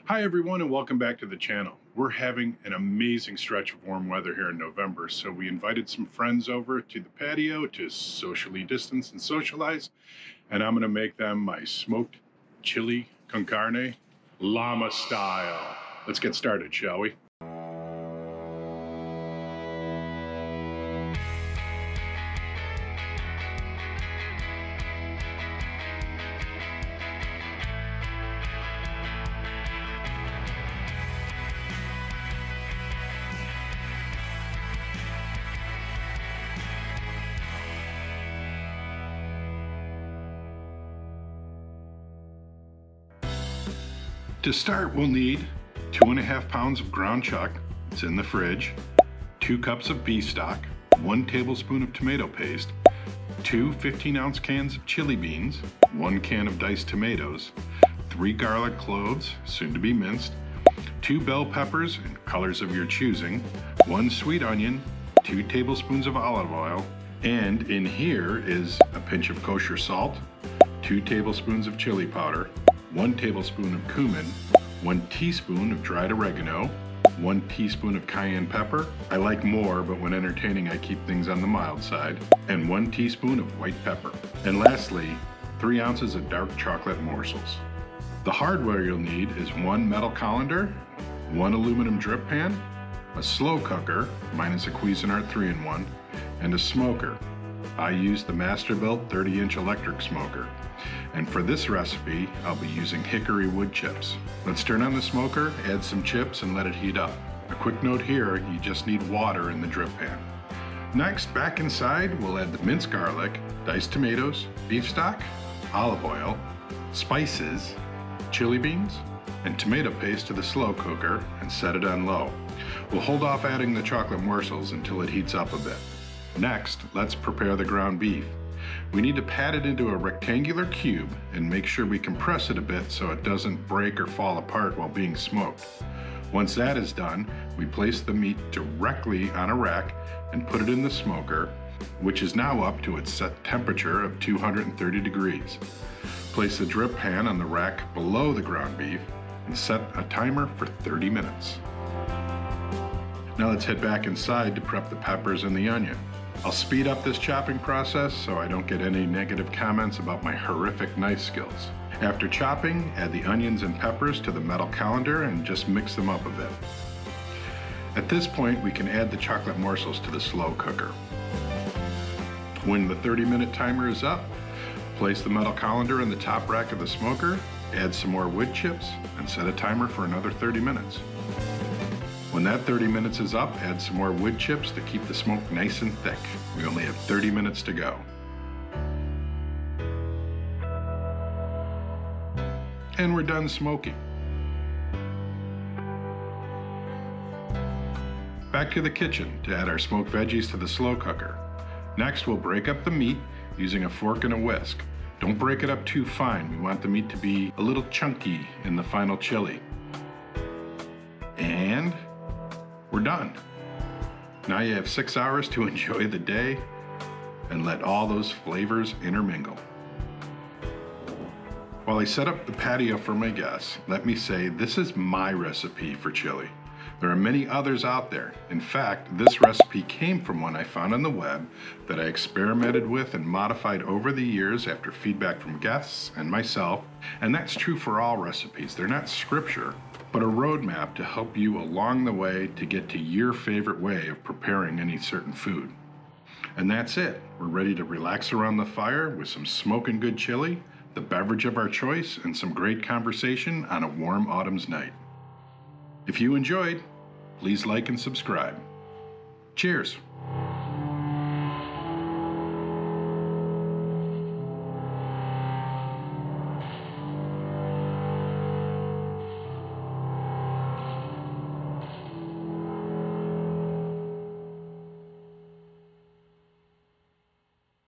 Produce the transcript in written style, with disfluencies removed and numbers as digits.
Hi everyone and welcome back to the channel. We're having an amazing stretch of warm weather here in November, so we invited some friends over to the patio to socially distance and socialize, and I'm going to make them my smoked chili con carne, Lama style. Let's get started, shall we? To start, we'll need 2.5 pounds of ground chuck. It's in the fridge. 2 cups of beef stock. 1 tablespoon of tomato paste. 2 15-ounce cans of chili beans. 1 can of diced tomatoes. 3 garlic cloves, soon to be minced. 2 bell peppers in colors of your choosing. 1 sweet onion. 2 tablespoons of olive oil. And in here is a pinch of kosher salt. 2 tablespoons of chili powder. 1 tablespoon of cumin, 1 teaspoon of dried oregano, 1 teaspoon of cayenne pepper. I like more, but when entertaining I keep things on the mild side, and 1 teaspoon of white pepper. And lastly, 3 ounces of dark chocolate morsels. The hardware you'll need is 1 metal colander, 1 aluminum drip pan, a slow cooker, mine is a Cuisinart 3-in-1, and a smoker. I use the Masterbuilt 30-inch electric smoker. And for this recipe, I'll be using hickory wood chips. Let's turn on the smoker, add some chips, and let it heat up. A quick note here, you just need water in the drip pan. Next, back inside, we'll add the minced garlic, diced tomatoes, beef stock, olive oil, spices, chili beans, and tomato paste to the slow cooker and set it on low. We'll hold off adding the chocolate morsels until it heats up a bit. Next, let's prepare the ground beef. We need to pat it into a rectangular cube and make sure we compress it a bit so it doesn't break or fall apart while being smoked. Once that is done, we place the meat directly on a rack and put it in the smoker, which is now up to its set temperature of 230 degrees. Place the drip pan on the rack below the ground beef and set a timer for 30 minutes. Now let's head back inside to prep the peppers and the onion. I'll speed up this chopping process so I don't get any negative comments about my horrific knife skills. After chopping, add the onions and peppers to the metal colander and just mix them up a bit. At this point, we can add the chocolate morsels to the slow cooker. When the 30-minute timer is up, place the metal colander in the top rack of the smoker, add some more wood chips, and set a timer for another 30 minutes. When that 30 minutes is up, add some more wood chips to keep the smoke nice and thick. We only have 30 minutes to go. And we're done smoking. Back to the kitchen to add our smoked veggies to the slow cooker. Next, we'll break up the meat using a fork and a whisk. Don't break it up too fine. We want the meat to be a little chunky in the final chili. And we're done. Now you have 6 hours to enjoy the day and let all those flavors intermingle. While I set up the patio for my guests, let me say this is my recipe for chili. There are many others out there. In fact, this recipe came from one I found on the web that I experimented with and modified over the years after feedback from guests and myself, and that's true for all recipes. They're not scripture, but a roadmap to help you along the way to get to your favorite way of preparing any certain food. And that's it. We're ready to relax around the fire with some smoking good chili, the beverage of our choice, and some great conversation on a warm autumn's night. If you enjoyed, please like and subscribe. Cheers.